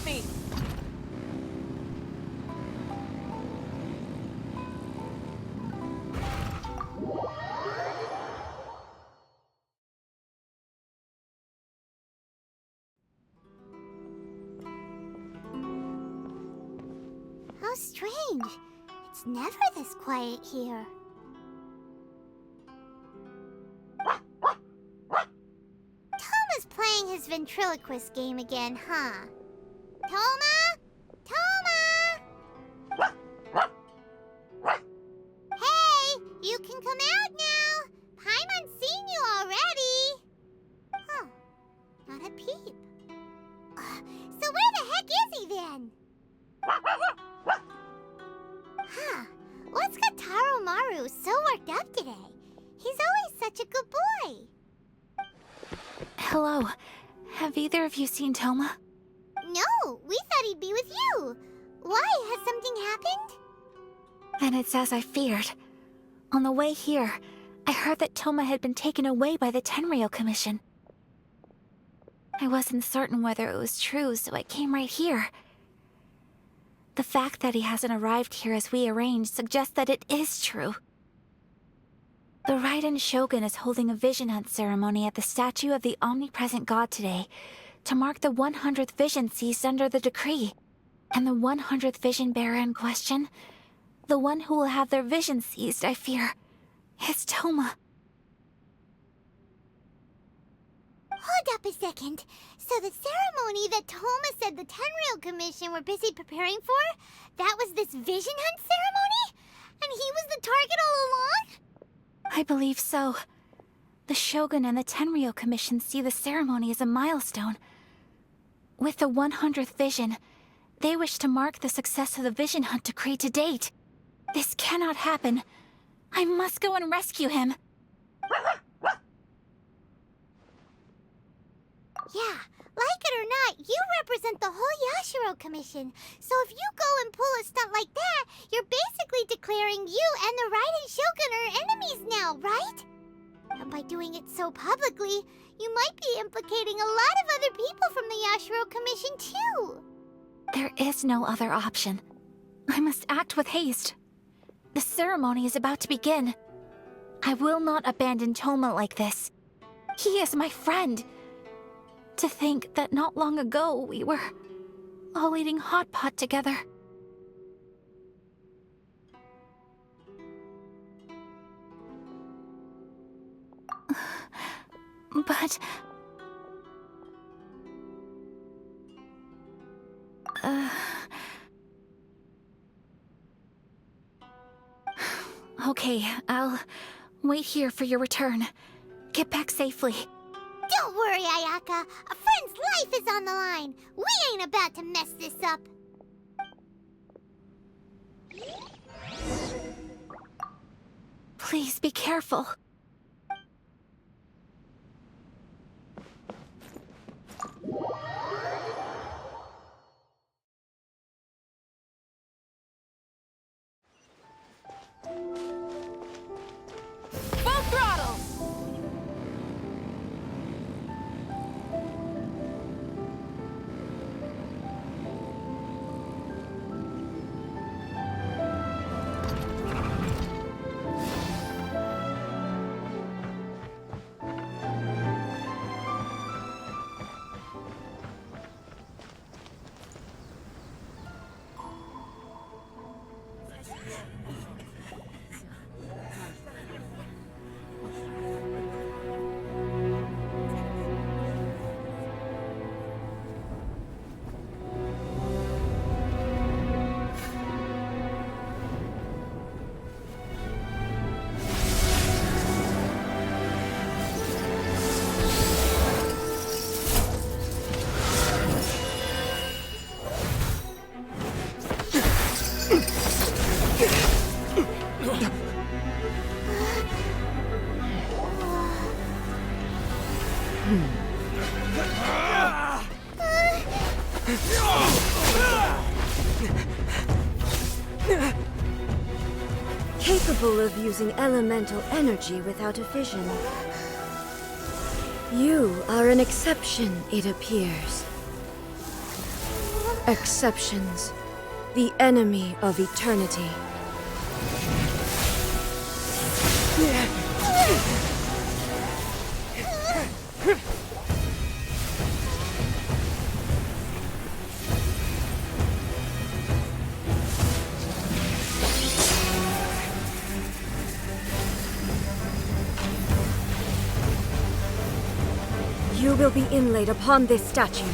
Help me! How strange. It's never this quiet here. Toma's playing his ventriloquist game again, huh? Toma? Toma! Hey, you can come out now. Paimon's seen you already. Huh, not a peep. So where the heck is he then? Huh, what's got Taro Maru so worked up today? He's always such a good boy. Hello. Have either of you seen Toma? No, we thought he'd be with you. Why? Has something happened? Then it's as I feared. On the way here, I heard that Toma had been taken away by the Tenryou Commission. I wasn't certain whether it was true, so I came right here. The fact that he hasn't arrived here as we arranged suggests that it is true. The Raiden Shogun is holding a vision hunt ceremony at the statue of the omnipresent god today to mark the 100th vision seized under the decree. And the 100th vision bearer in question, the one who will have their vision seized, I fear, is Toma. Hold up a second. So the ceremony that Toma said the Tenryou Commission were busy preparing for, that was this vision hunt ceremony? And he was the target all along? I believe so. The Shogun and the Tenryou Commission see the ceremony as a milestone. With the 100th vision, they wish to mark the success of the vision hunt decree to date. This cannot happen. I must go and rescue him. Yeah, like it or not, you represent the whole Yashiro Commission. So if you go and pull a stunt like that, you're basically declaring you and the Raiden Shogun are enemies now, right? And by doing it so publicly, you might be implicating a lot of other people from the Yashiro Commission too. There is no other option. I must act with haste. The ceremony is about to begin. I will not abandon Toma like this. He is my friend. To think that not long ago we were all eating hot pot together. But... Okay, I'll wait here for your return. Get back safely. Don't worry, Ayaka. A friend's life is on the line. We ain't about to mess this up. Please be careful. Full throttle! Capable of using elemental energy without a vision. You are an exception, it appears. Exceptions. The enemy of eternity. You will be inlaid upon this statue.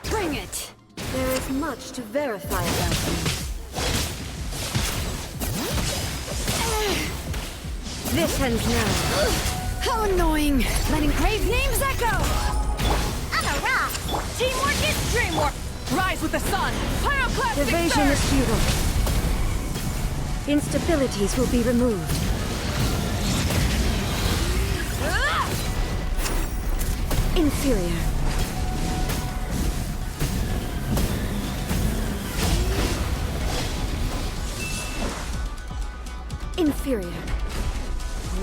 Bring it! There is much to verify about you. This ends now. How annoying! Letting grave names echo! On a rock! Teamwork is dreamwork! Rise with the sun! Pyroclastic Evasion surge! is futile. Instabilities will be removed. Ah! Inferior. Inferior.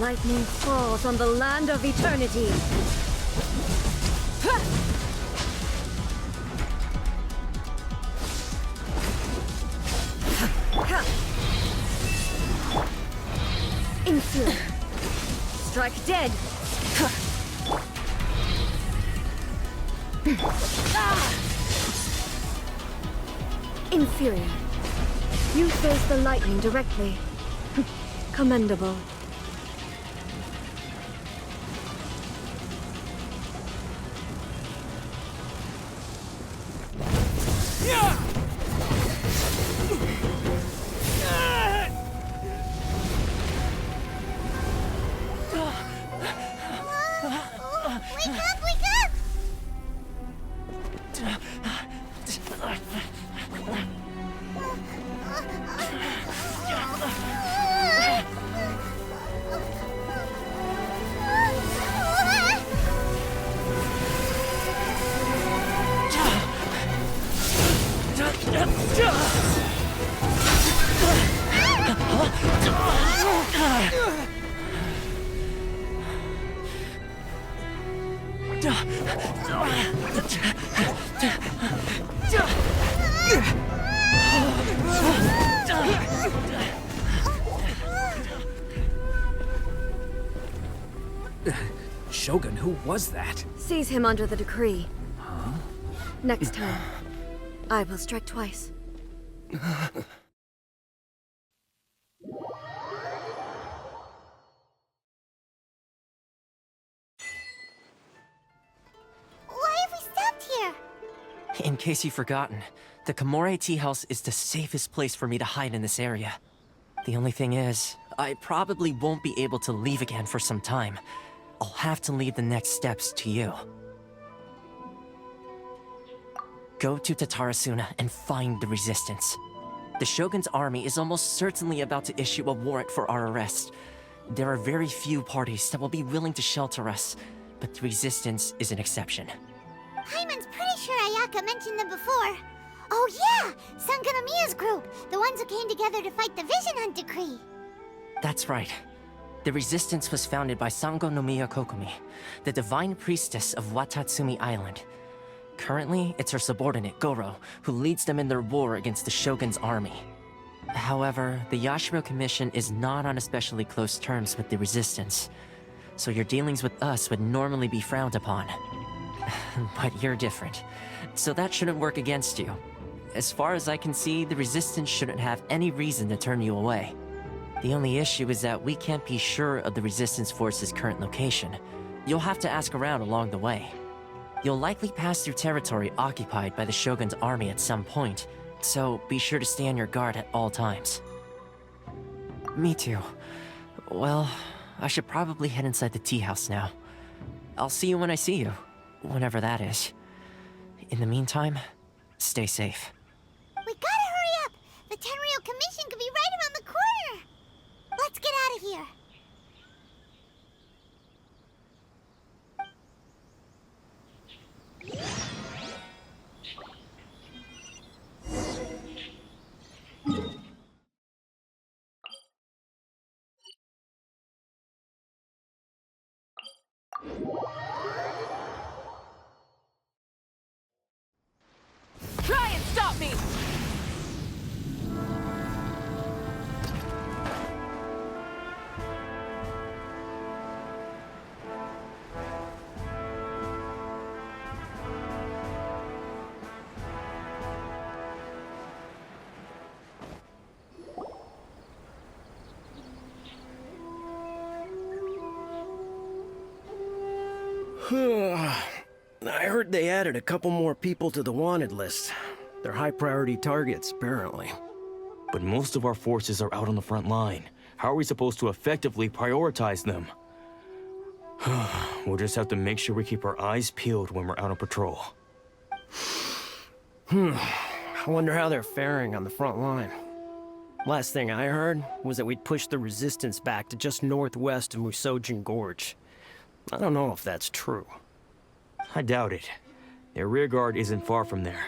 Lightning falls on the land of eternity. Inferior. Strike dead. Inferior. You face the lightning directly. Commendable. Wake up! Wake up! Shogun, who was that? Seize him under the decree. Next time, I will strike twice. Why have we stopped here? In case you've forgotten, the Komore Tea House is the safest place for me to hide in this area. The only thing is, I probably won't be able to leave again for some time. I'll have to leave the next steps to you. Go to Tatarasuna and find the Resistance. The Shogun's army is almost certainly about to issue a warrant for our arrest. There are very few parties that will be willing to shelter us, but the Resistance is an exception. Hyman's pretty sure Ayaka mentioned them before. Oh yeah! Sanganamiya's group! The ones who came together to fight the Vision Hunt Decree! That's right. The Resistance was founded by Sango no Miya Kokomi, the divine priestess of Watatsumi Island. Currently, it's her subordinate, Goro, who leads them in their war against the Shogun's army. However, the Yashiro Commission is not on especially close terms with the Resistance, so your dealings with us would normally be frowned upon. But you're different, so that shouldn't work against you. As far as I can see, the Resistance shouldn't have any reason to turn you away. The only issue is that we can't be sure of the Resistance Force's current location. You'll have to ask around along the way. You'll likely pass through territory occupied by the Shogun's army at some point, so be sure to stay on your guard at all times. Me too. Well, I should probably head inside the tea house now. I'll see you when I see you, whenever that is. In the meantime, stay safe. We gotta hurry up! The Tenryou Commission could be right around the corner! Let's get out of here! Try and stop me! I heard they added a couple more people to the wanted list. They're high-priority targets, apparently. But most of our forces are out on the front line. How are we supposed to effectively prioritize them? We'll just have to make sure we keep our eyes peeled when we're out on patrol. I wonder how they're faring on the front line. Last thing I heard was that we'd pushed the resistance back to just northwest of Musojin Gorge. I don't know if that's true. I doubt it. Their rearguard isn't far from there.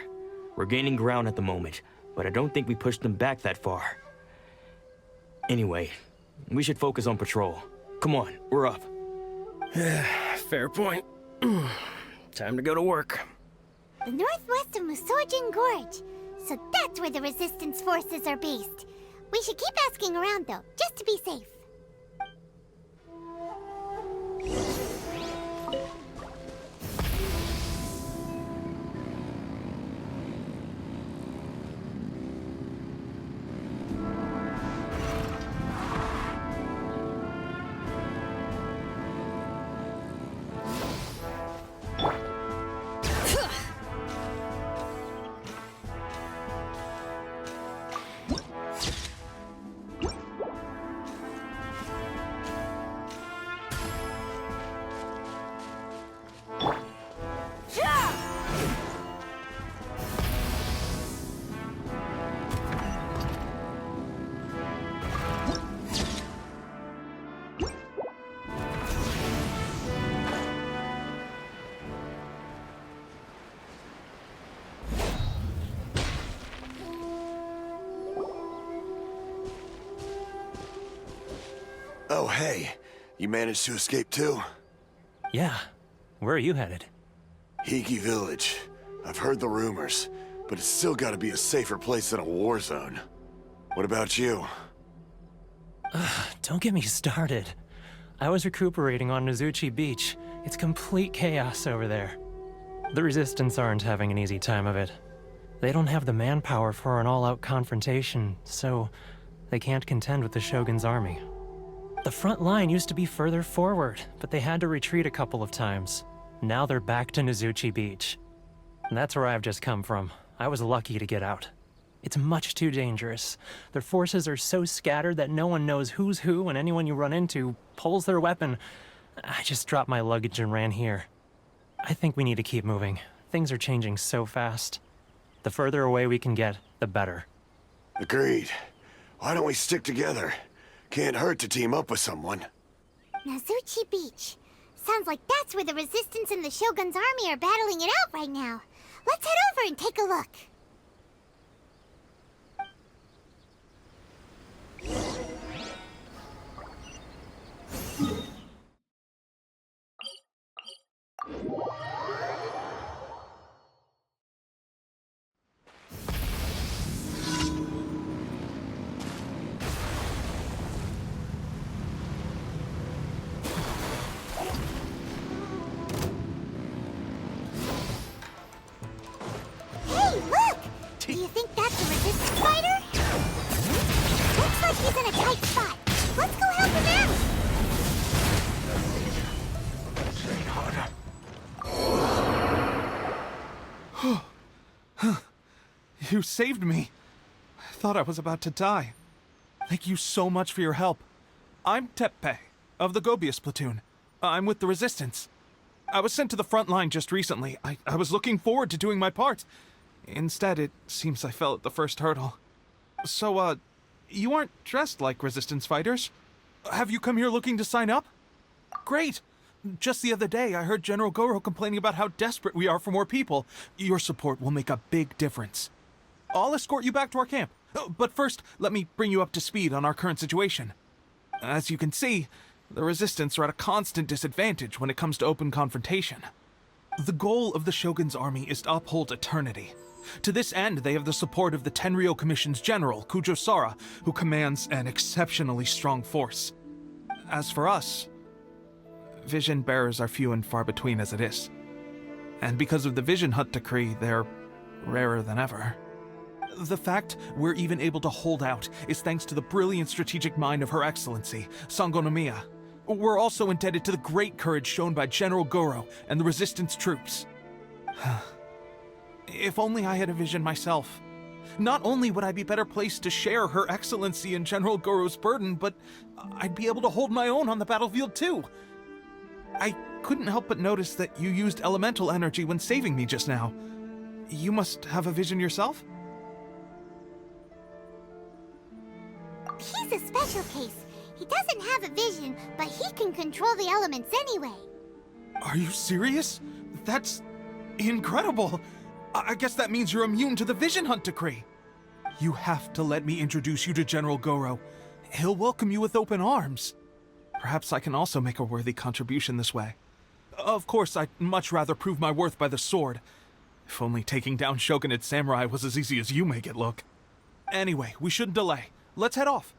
We're gaining ground at the moment, but I don't think we pushed them back that far. Anyway, we should focus on patrol. Come on, we're up. Fair point. Time to go to work. The northwest of Musojin Gorge. So that's where the resistance forces are based. We should keep asking around though, just to be safe. Oh, hey. You managed to escape too? Yeah. Where are you headed? Hiki Village. I've heard the rumors, but it's still gotta be a safer place than a war zone. What about you? Don't get me started. I was recuperating on Nozuchi Beach. It's complete chaos over there. The Resistance aren't having an easy time of it. They don't have the manpower for an all-out confrontation, so they can't contend with the Shogun's army. The front line used to be further forward, but they had to retreat a couple of times. Now they're back to Nozuchi Beach. And that's where I've just come from. I was lucky to get out. It's much too dangerous. Their forces are so scattered that no one knows who's who, and anyone you run into pulls their weapon. I just dropped my luggage and ran here. I think we need to keep moving. Things are changing so fast. The further away we can get, the better. Agreed. Why don't we stick together? Can't hurt to team up with someone. Nozuchi Beach. Sounds like that's where the Resistance and the Shogun's army are battling it out right now. Let's head over and take a look. Hey, look! Do you think that's a Resistance fighter? Looks like he's in a tight spot. Let's go help him out! You saved me. I thought I was about to die. Thank you so much for your help. I'm Teppei. of the Gobius platoon. I'm with the Resistance. I was sent to the front line just recently. I was looking forward to doing my part. Instead, it seems I fell at the first hurdle. So, you aren't dressed like Resistance fighters? Have you come here looking to sign up? Great! Just the other day, I heard General Goro complaining about how desperate we are for more people. Your support will make a big difference. I'll escort you back to our camp. But first, let me bring you up to speed on our current situation. As you can see, the Resistance are at a constant disadvantage when it comes to open confrontation. The goal of the Shogun's army is to uphold eternity. To this end, they have the support of the Tenryou Commission's general, Kujo Sara, who commands an exceptionally strong force. As for us, vision bearers are few and far between as it is. And because of the Vision Hunt decree, they're rarer than ever. The fact we're even able to hold out is thanks to the brilliant strategic mind of Her Excellency, Sango Nomiya. We're also indebted to the great courage shown by General Goro and the Resistance troops. If only I had a vision myself. Not only would I be better placed to share Her Excellency and General Goro's burden, but I'd be able to hold my own on the battlefield too. I couldn't help but notice that you used elemental energy when saving me just now. You must have a vision yourself? He's a special case. He doesn't have a vision, but he can control the elements anyway. Are you serious? That's incredible. I guess that means you're immune to the Vision Hunt decree. You have to let me introduce you to General Goro. He'll welcome you with open arms. Perhaps I can also make a worthy contribution this way. Of course, I'd much rather prove my worth by the sword. If only taking down Shogunate samurai was as easy as you make it look. Anyway, we shouldn't delay. Let's head off.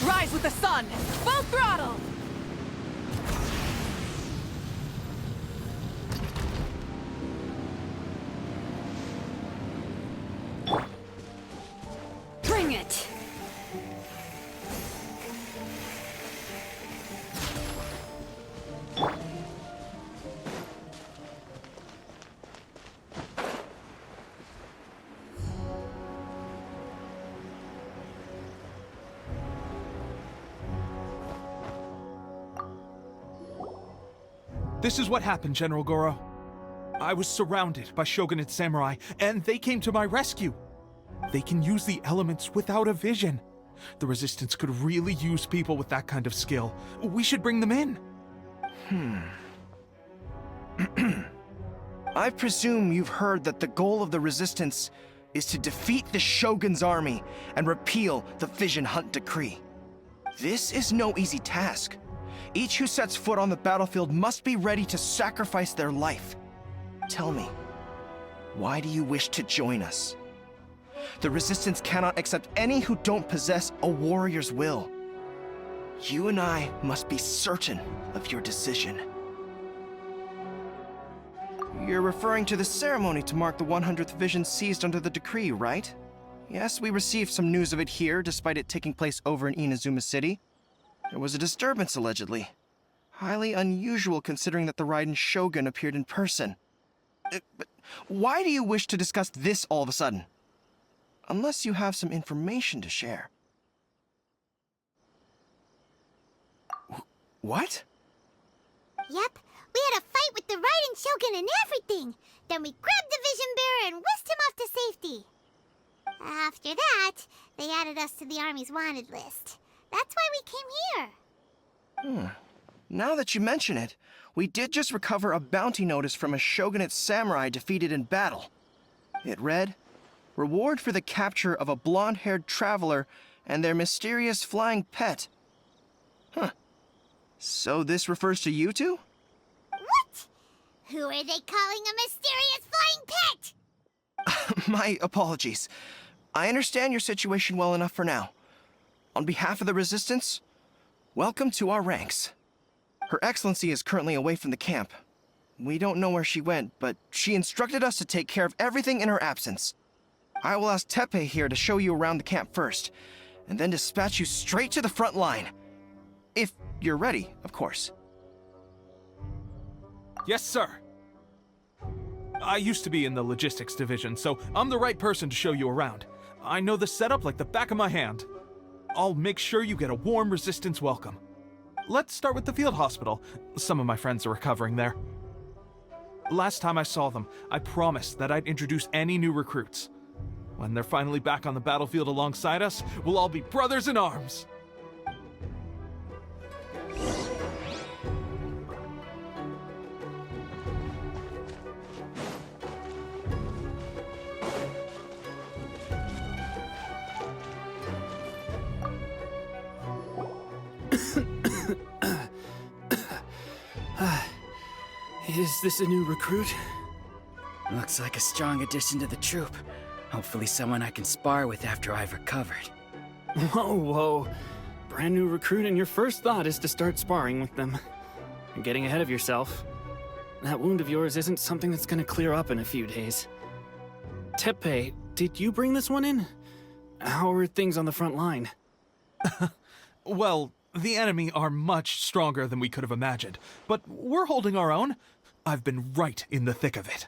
Rise with the sun! Full throttle! Bring it! This is what happened, General Goro. I was surrounded by Shogunate samurai, and they came to my rescue. They can use the elements without a vision. The Resistance could really use people with that kind of skill. We should bring them in. I presume you've heard that the goal of the Resistance is to defeat the Shogun's army and repeal the Vision Hunt decree. This is no easy task. Each who sets foot on the battlefield must be ready to sacrifice their life. Tell me, why do you wish to join us? The Resistance cannot accept any who don't possess a warrior's will. You and I must be certain of your decision. You're referring to the ceremony to mark the 100th vision seized under the decree, right? Yes, we received some news of it here, despite it taking place over in Inazuma City. There was a disturbance, allegedly. Highly unusual considering that the Raiden Shogun appeared in person. But why do you wish to discuss this all of a sudden? Unless you have some information to share. What? Yep, we had a fight with the Raiden Shogun and everything. Then we grabbed the Vision Bearer and whisked him off to safety. After that, they added us to the Army's wanted list. That's why we came here. Now that you mention it, we did just recover a bounty notice from a Shogunate samurai defeated in battle. It read, "Reward for the capture of a blonde-haired traveler and their mysterious flying pet." So this refers to you two? What? Who are they calling a mysterious flying pet? My apologies. I understand your situation well enough for now. On behalf of the Resistance, welcome to our ranks. Her Excellency is currently away from the camp. We don't know where she went, but she instructed us to take care of everything in her absence. I will ask Tepe here to show you around the camp first, and then dispatch you straight to the front line. If you're ready, of course. Yes, sir. I used to be in the logistics division, so I'm the right person to show you around. I know the setup like the back of my hand. I'll make sure you get a warm Resistance welcome. Let's start with the field hospital. Some of my friends are recovering there. Last time I saw them, I promised that I'd introduce any new recruits. When they're finally back on the battlefield alongside us, we'll all be brothers in arms. Is this a new recruit? Looks like a strong addition to the troop. Hopefully someone I can spar with after I've recovered. Whoa. Brand new recruit and your first thought is to start sparring with them. You're getting ahead of yourself. That wound of yours isn't something that's gonna clear up in a few days. Tepe, did you bring this one in? How are things on the front line? Well, the enemy are much stronger than we could have imagined, but we're holding our own. I've been right in the thick of it.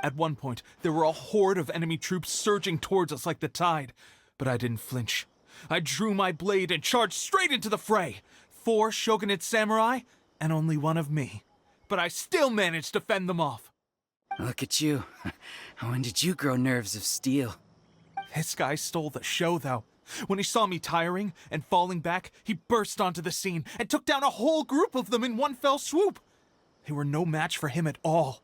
At one point, there were a horde of enemy troops surging towards us like the tide, but I didn't flinch. I drew my blade and charged straight into the fray. 4 shogunate samurai, and only one of me. But I still managed to fend them off. Look at you. When did you grow nerves of steel? This guy stole the show, though. When he saw me tiring and falling back, he burst onto the scene and took down a whole group of them in one fell swoop. They were no match for him at all.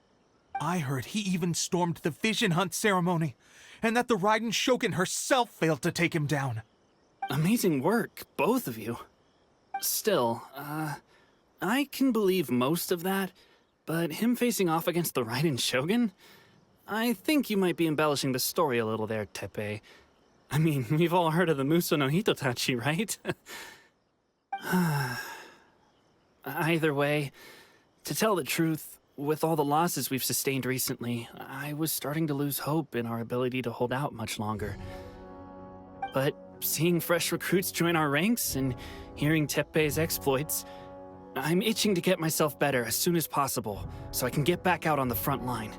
I heard he even stormed the vision hunt ceremony, and that the Raiden Shogun herself failed to take him down. Amazing work, both of you. Still, I can believe most of that, but him facing off against the Raiden Shogun? I think you might be embellishing the story a little there, Tepe. I mean, we've all heard of the Muso no Hitotachi, right? Either way, to tell the truth, with all the losses we've sustained recently, I was starting to lose hope in our ability to hold out much longer. But seeing fresh recruits join our ranks and hearing Tepe's exploits, I'm itching to get myself better as soon as possible so I can get back out on the front line.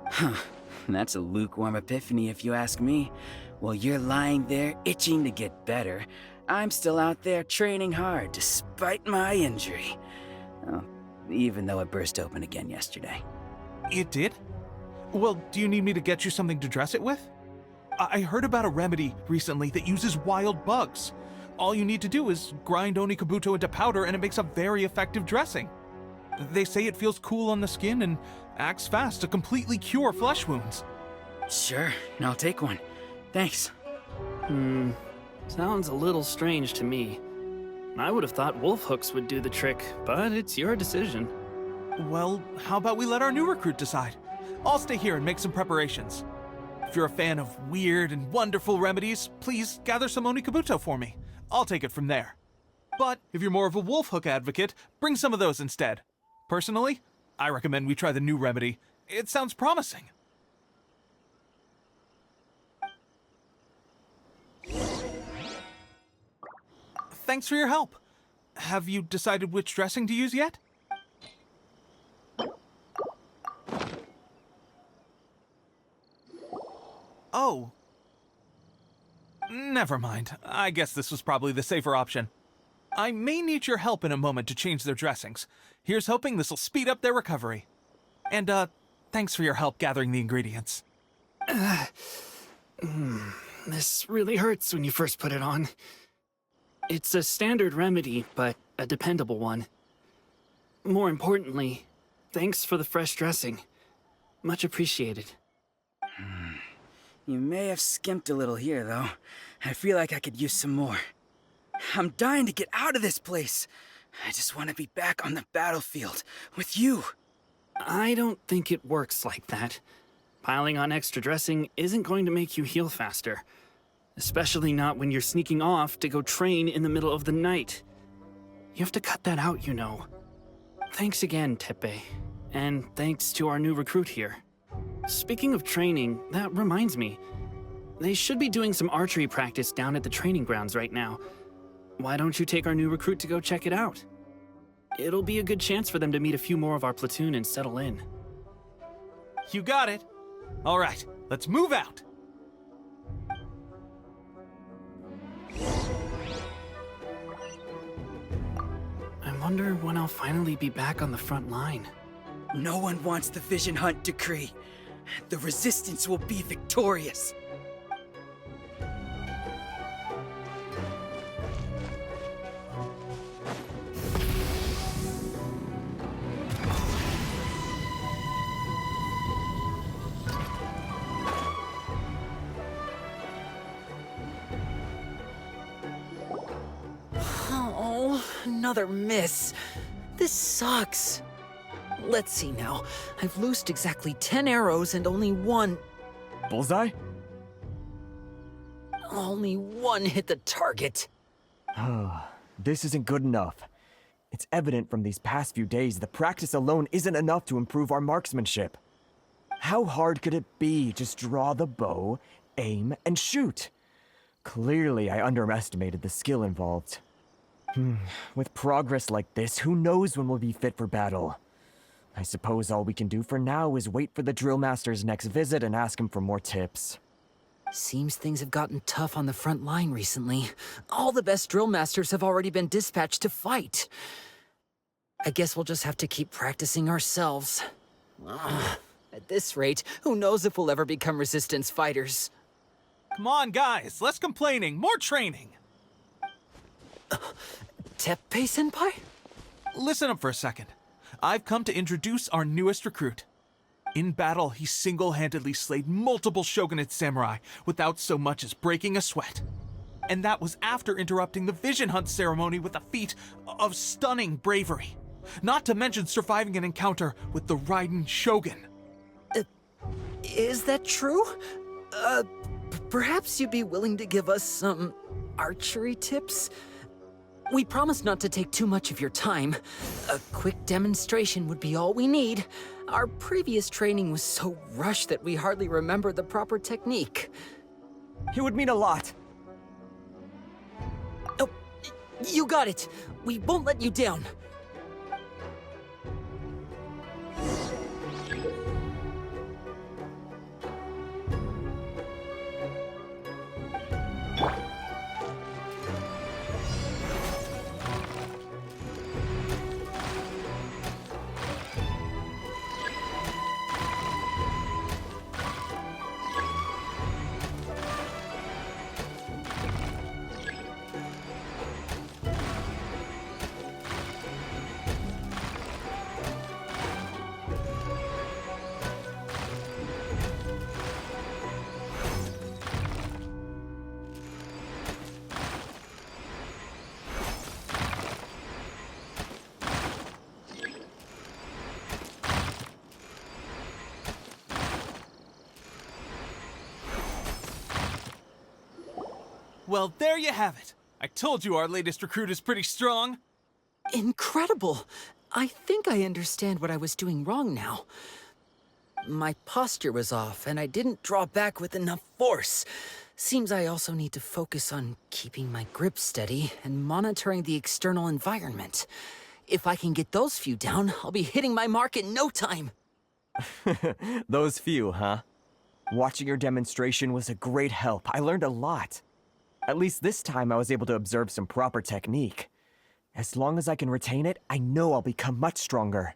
Huh. That's a lukewarm epiphany if you ask me. While you're lying there itching to get better, I'm still out there training hard despite my injury. Oh, even though it burst open again yesterday. It did? Well, do you need me to get you something to dress it with? I heard about a remedy recently that uses wild bugs. All you need to do is grind Onikabuto into powder and it makes a very effective dressing. They say it feels cool on the skin and acts fast to completely cure flesh wounds. Sure, I'll take one. Thanks. Sounds a little strange to me. I would have thought wolf hooks would do the trick, but it's your decision. Well, how about we let our new recruit decide? I'll stay here and make some preparations. If you're a fan of weird and wonderful remedies, please gather some Onikabuto for me. I'll take it from there. But if you're more of a wolf hook advocate, bring some of those instead. Personally, I recommend we try the new remedy. It sounds promising. Thanks for your help. Have you decided which dressing to use yet? Oh. Never mind. I guess this was probably the safer option. I may need your help in a moment to change their dressings. Here's hoping this'll speed up their recovery. And, thanks for your help gathering the ingredients. This really hurts when you first put it on. It's a standard remedy, but a dependable one. More importantly, thanks for the fresh dressing. Much appreciated. You may have skimped a little here, though. I feel like I could use some more. I'm dying to get out of this place. I just want to be back on the battlefield with you. I don't think it works like that. Piling on extra dressing isn't going to make you heal faster. Especially not when you're sneaking off to go train in the middle of the night. You have to cut that out, you know. Thanks again, Tepe. And thanks to our new recruit here. Speaking of training, that reminds me. They should be doing some archery practice down at the training grounds right now. Why don't you take our new recruit to go check it out? It'll be a good chance for them to meet a few more of our platoon and settle in. You got it. All right, let's move out. I wonder when I'll finally be back on the front line. No one wants the Vision Hunt decree. The Resistance will be victorious. Oh, another miss. This sucks. Let's see now. I've loosed exactly 10 arrows and only one... Bullseye? Only one hit the target. This isn't good enough. It's evident from these past few days that practice alone isn't enough to improve our marksmanship. How hard could it be? Just draw the bow, aim, and shoot. Clearly, I underestimated the skill involved. With progress like this, who knows when we'll be fit for battle? I suppose all we can do for now is wait for the drill master's next visit and ask him for more tips. Seems things have gotten tough on the front line recently. All the best drill masters have already been dispatched to fight. I guess we'll just have to keep practicing ourselves. At this rate, who knows if we'll ever become Resistance fighters. Come on, guys, less complaining, more training. Teppei-senpai? Listen up for a second. I've come to introduce our newest recruit. In battle, he single-handedly slayed multiple shogunate samurai without so much as breaking a sweat. And that was after interrupting the Vision Hunt ceremony with a feat of stunning bravery. Not to mention surviving an encounter with the Raiden Shogun. Is that true? Perhaps you'd be willing to give us some archery tips? We promise not to take too much of your time. A quick demonstration would be all we need. Our previous training was so rushed that we hardly remember the proper technique. It would mean a lot. Oh, you got it. We won't let you down. Well, there you have it. I told you our latest recruit is pretty strong. Incredible! I think I understand what I was doing wrong now. My posture was off, and I didn't draw back with enough force. Seems I also need to focus on keeping my grip steady and monitoring the external environment. If I can get those few down, I'll be hitting my mark in no time. Those few, huh? Watching your demonstration was a great help. I learned a lot. At least this time I was able to observe some proper technique. As long as I can retain it, I know I'll become much stronger.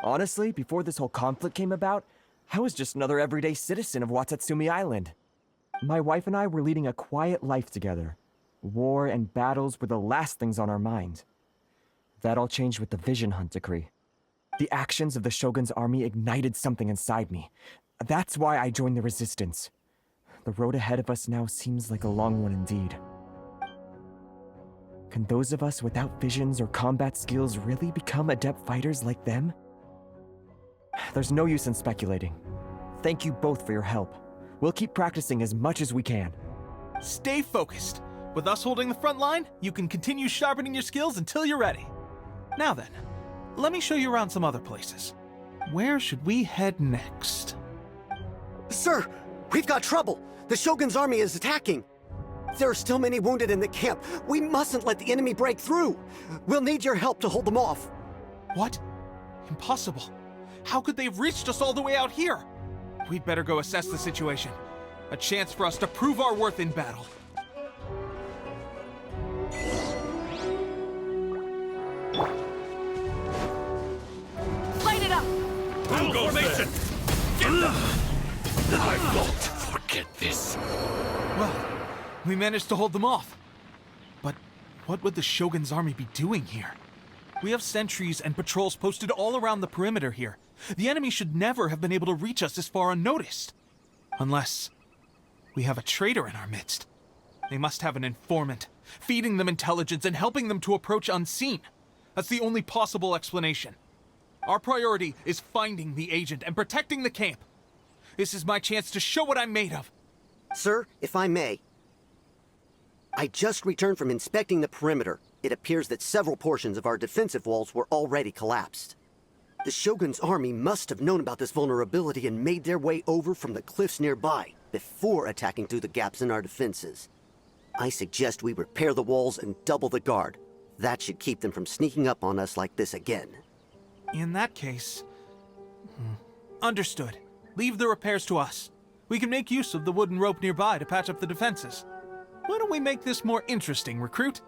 Honestly, before this whole conflict came about, I was just another everyday citizen of Watatsumi Island. My wife and I were leading a quiet life together. War and battles were the last things on our mind. That all changed with the Vision Hunt decree. The actions of the Shogun's army ignited something inside me. That's why I joined the Resistance. The road ahead of us now seems like a long one indeed. Can those of us without visions or combat skills really become adept fighters like them? There's no use in speculating. Thank you both for your help. We'll keep practicing as much as we can. Stay focused. With us holding the front line, you can continue sharpening your skills until you're ready. Now then, let me show you around some other places. Where should we head next? Sir, we've got trouble. The Shogun's army is attacking! There are still many wounded in the camp. We mustn't let the enemy break through! We'll need your help to hold them off. What? Impossible. How could they have reached us all the way out here? We'd better go assess the situation. A chance for us to prove our worth in battle. Light it up! Full formation! Get up! I won't forget this. Well, we managed to hold them off. But what would the Shogun's army be doing here? We have sentries and patrols posted all around the perimeter here. The enemy should never have been able to reach us this far unnoticed. Unless we have a traitor in our midst. They must have an informant, feeding them intelligence and helping them to approach unseen. That's the only possible explanation. Our priority is finding the agent and protecting the camp. This is my chance to show what I'm made of. Sir, if I may. I just returned from inspecting the perimeter. It appears that several portions of our defensive walls were already collapsed. The Shogun's army must have known about this vulnerability and made their way over from the cliffs nearby before attacking through the gaps in our defenses. I suggest we repair the walls and double the guard. That should keep them from sneaking up on us like this again. In that case... Understood. Leave the repairs to us. We can make use of the wooden rope nearby to patch up the defenses. Why don't we make this more interesting, recruit?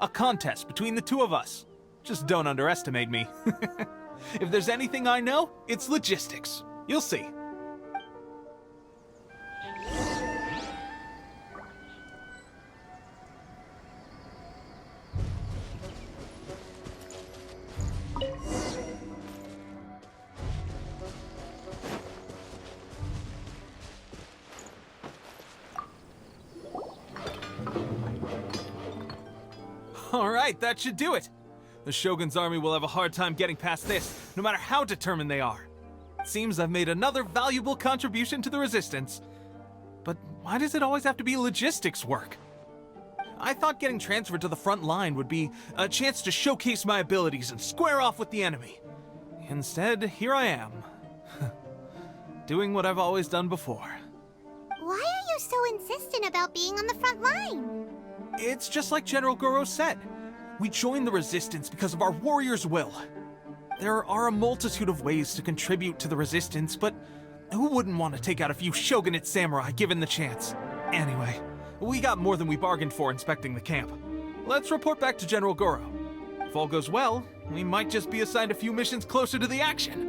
A contest between the two of us. Just don't underestimate me. If there's anything I know, it's logistics. You'll see. All right, that should do it. The Shogun's army will have a hard time getting past this, no matter how determined they are. It seems I've made another valuable contribution to the Resistance. But why does it always have to be logistics work? I thought getting transferred to the front line would be a chance to showcase my abilities and square off with the enemy. Instead, here I am. Doing what I've always done before. Why are you so insistent about being on the front line? It's just like General Goro said. We joined the Resistance because of our warrior's will. There are a multitude of ways to contribute to the Resistance, but who wouldn't want to take out a few shogunate samurai given the chance? Anyway, we got more than we bargained for inspecting the camp. Let's report back to General Goro. If all goes well, we might just be assigned a few missions closer to the action.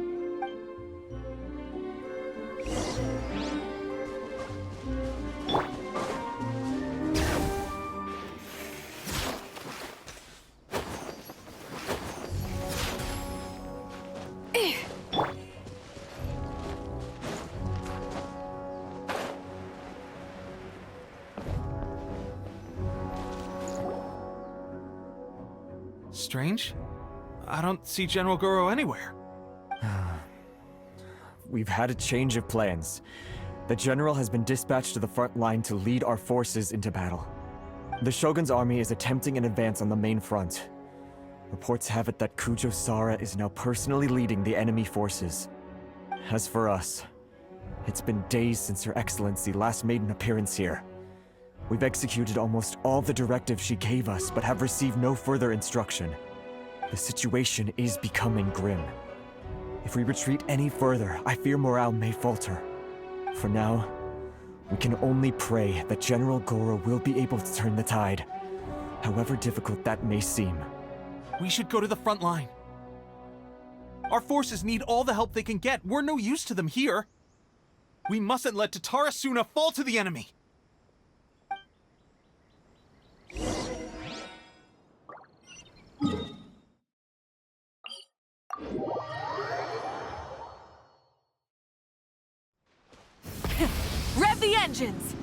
Strange. I don't see General Goro anywhere. We've had a change of plans. The General has been dispatched to the front line to lead our forces into battle. The Shogun's army is attempting an advance on the main front. Reports have it that Kujo Sara is now personally leading the enemy forces. As for us, it's been days since Her Excellency last made an appearance here. We've executed almost all the directives she gave us, but have received no further instruction. The situation is becoming grim. If we retreat any further, I fear morale may falter. For now, we can only pray that General Goro will be able to turn the tide, however difficult that may seem. We should go to the front line. Our forces need all the help they can get. We're no use to them here. We mustn't let Tatarasuna fall to the enemy. Rev the engines!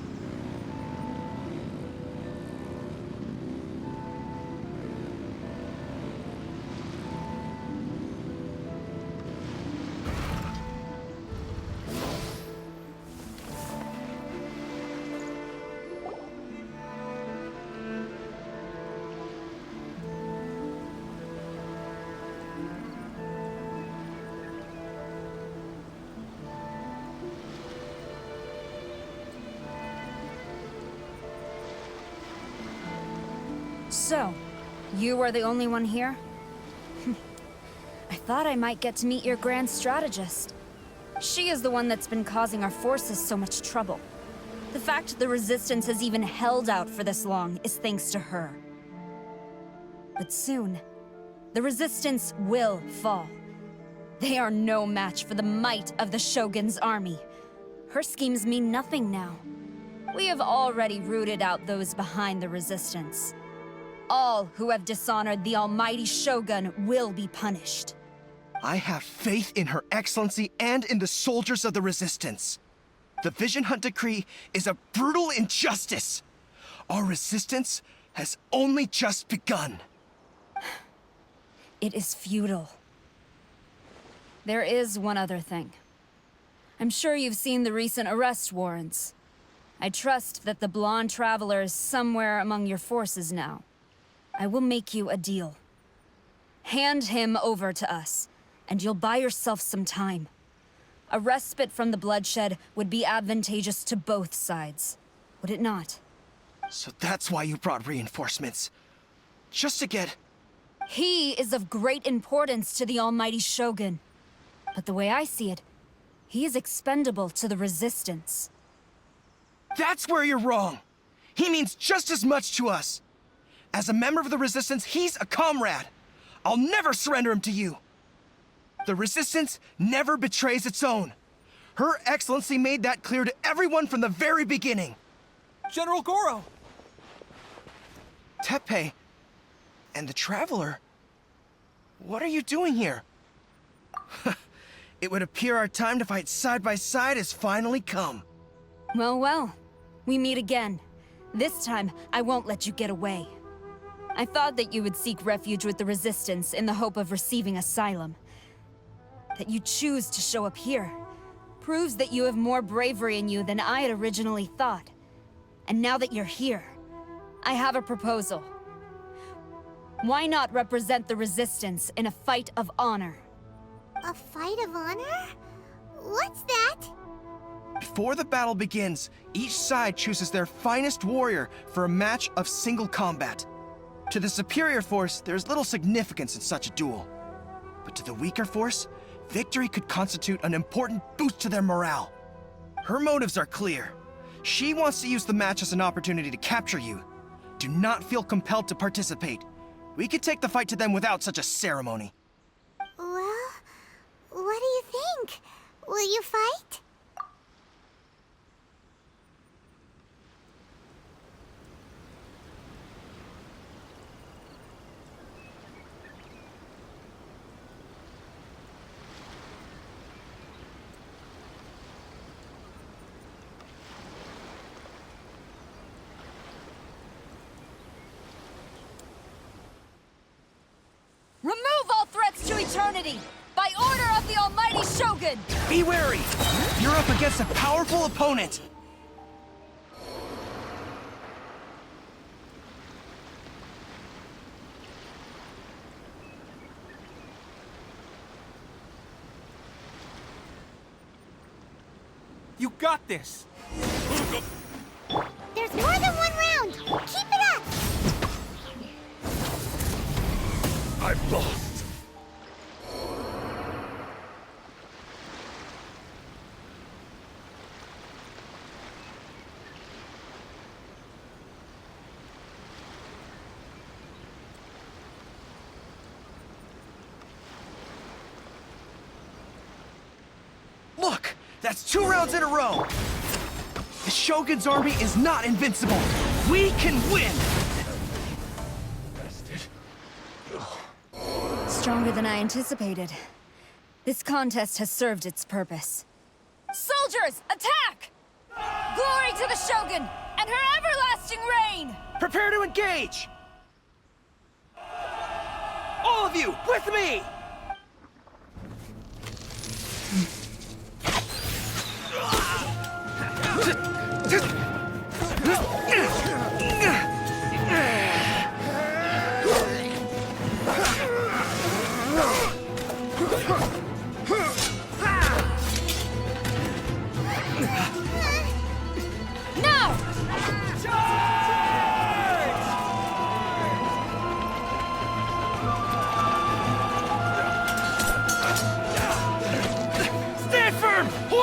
So, you are the only one here? I thought I might get to meet your grand strategist. She is the one that's been causing our forces so much trouble. The fact the Resistance has even held out for this long is thanks to her. But soon, the Resistance will fall. They are no match for the might of the Shogun's army. Her schemes mean nothing now. We have already rooted out those behind the Resistance. All who have dishonored the almighty Shogun will be punished. I have faith in Her Excellency and in the soldiers of the Resistance. The Vision Hunt Decree is a brutal injustice. Our resistance has only just begun. It is futile. There is one other thing. I'm sure you've seen the recent arrest warrants. I trust that the blonde traveler is somewhere among your forces now. I will make you a deal. Hand him over to us, and you'll buy yourself some time. A respite from the bloodshed would be advantageous to both sides, would it not? So that's why you brought reinforcements. Just to get... He is of great importance to the almighty Shogun. But the way I see it, he is expendable to the Resistance. That's where you're wrong. He means just as much to us. As a member of the Resistance, he's a comrade. I'll never surrender him to you. The Resistance never betrays its own. Her Excellency made that clear to everyone from the very beginning. General Goro! Teppei and the Traveler. What are you doing here? It would appear our time to fight side by side has finally come. Well, well. We meet again. This time, I won't let you get away. I thought that you would seek refuge with the Resistance in the hope of receiving asylum. That you choose to show up here proves that you have more bravery in you than I had originally thought. And now that you're here, I have a proposal. Why not represent the Resistance in a fight of honor? A fight of honor? What's that? Before the battle begins, each side chooses their finest warrior for a match of single combat. To the superior force, there's little significance in such a duel. But to the weaker force, victory could constitute an important boost to their morale. Her motives are clear. She wants to use the match as an opportunity to capture you. Do not feel compelled to participate. We could take the fight to them without such a ceremony. Well, what do you think? Will you fight? Remove all threats to eternity! By order of the almighty Shogun! Be wary! You're up against a powerful opponent! You got this! There's more than one round! Keep it up! I've lost. Look! That's 2 rounds in a row! The Shogun's army is not invincible! We can win! Stronger than I anticipated. This contest has served its purpose. Soldiers, attack! Glory to the Shogun and her everlasting reign! Prepare to engage! All of you, with me!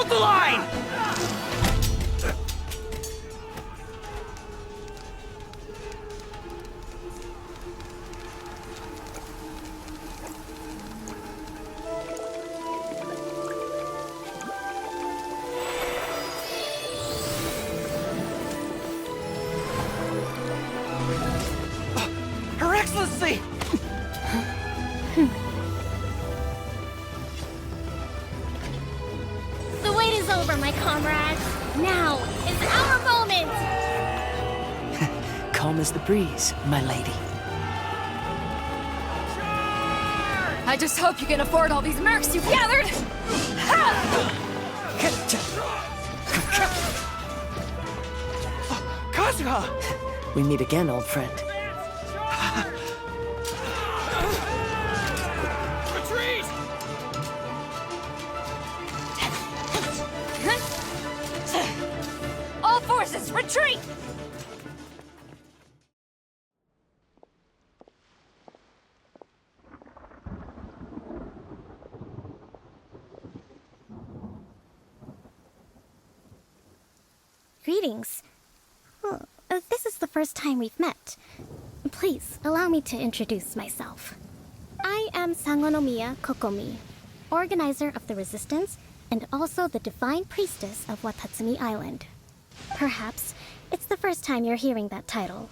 Hold the line! Her Excellency! The wait is over, my comrades. Now is our moment! Calm as the breeze, my lady. I just hope you can afford all these mercs you've gathered! Kazuha! We meet again, old friend. Retreat! All forces, retreat! Greetings. Well, this is the first time we've met. Please, allow me to introduce myself. I am Sangonomiya Kokomi, organizer of the Resistance and also the Divine Priestess of Watatsumi Island. Perhaps it's the first time you're hearing that title.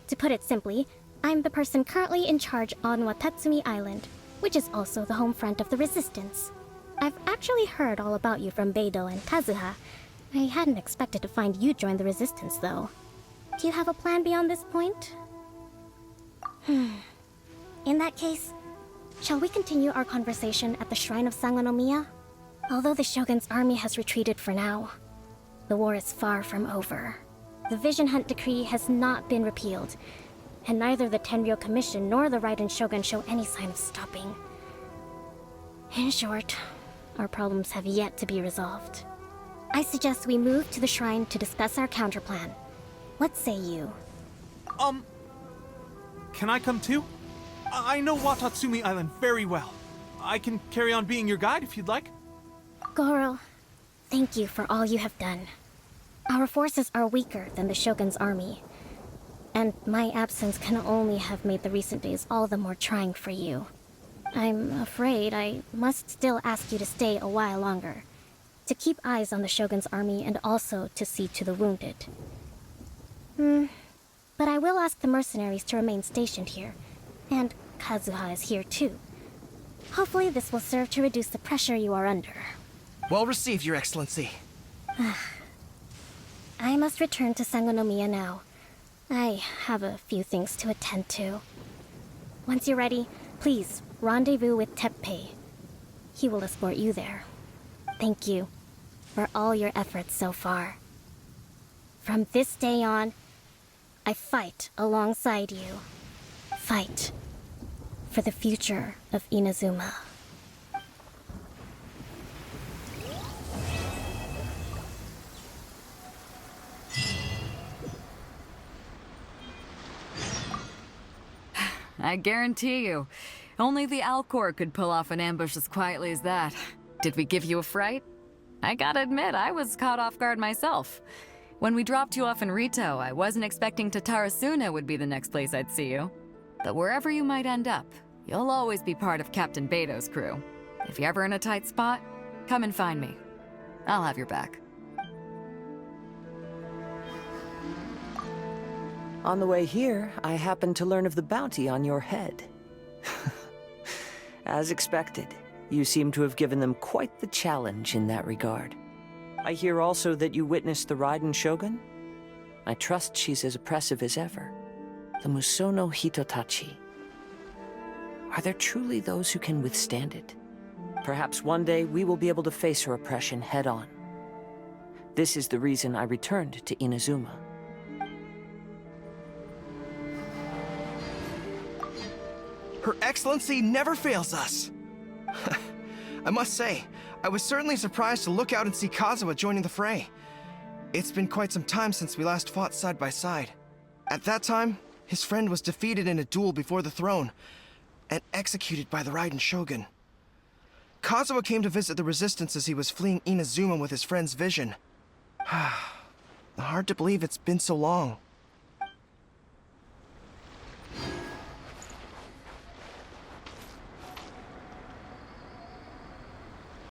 To put it simply, I'm the person currently in charge on Watatsumi Island, which is also the home front of the Resistance. I've actually heard all about you from Beidou and Kazuha. I hadn't expected to find you join the Resistance, though. Do you have a plan beyond this point? In that case, shall we continue our conversation at the Shrine of Sangonomiya? Although the Shogun's army has retreated for now, the war is far from over. The Vision Hunt Decree has not been repealed, and neither the Tenryou Commission nor the Raiden Shogun show any sign of stopping. In short, our problems have yet to be resolved. I suggest we move to the shrine to discuss our counterplan. What say you? Can I come too? I know Watatsumi Island very well. I can carry on being your guide if you'd like. Goro, thank you for all you have done. Our forces are weaker than the Shogun's army, and my absence can only have made the recent days all the more trying for you. I'm afraid I must still ask you to stay a while longer, to keep eyes on the Shogun's army and also to see to the wounded. But I will ask the mercenaries to remain stationed here, and Kazuha is here too. Hopefully this will serve to reduce the pressure you are under. Well received, Your Excellency. I must return to Sangonomiya now. I have a few things to attend to. Once you're ready, please rendezvous with Teppei. He will escort you there. Thank you for all your efforts so far. From this day on, I fight alongside you. Fight for the future of Inazuma. I guarantee you, only the Alcor could pull off an ambush as quietly as that. Did we give you a fright? I gotta admit, I was caught off guard myself. When we dropped you off in Rito, I wasn't expecting Tatarasuna would be the next place I'd see you. But wherever you might end up, you'll always be part of Captain Beidou's crew. If you're ever in a tight spot, come and find me. I'll have your back. On the way here, I happened to learn of the bounty on your head. As expected, you seem to have given them quite the challenge in that regard. I hear also that you witnessed the Raiden Shogun? I trust she's as oppressive as ever. The Musono Hitotachi. Are there truly those who can withstand it? Perhaps one day we will be able to face her oppression head-on. This is the reason I returned to Inazuma. Her Excellency never fails us. I must say, I was certainly surprised to look out and see Kazuha joining the fray. It's been quite some time since we last fought side by side. At that time, his friend was defeated in a duel before the throne and executed by the Raiden Shogun. Kazuha came to visit the Resistance as he was fleeing Inazuma with his friend's vision. Hard to believe it's been so long.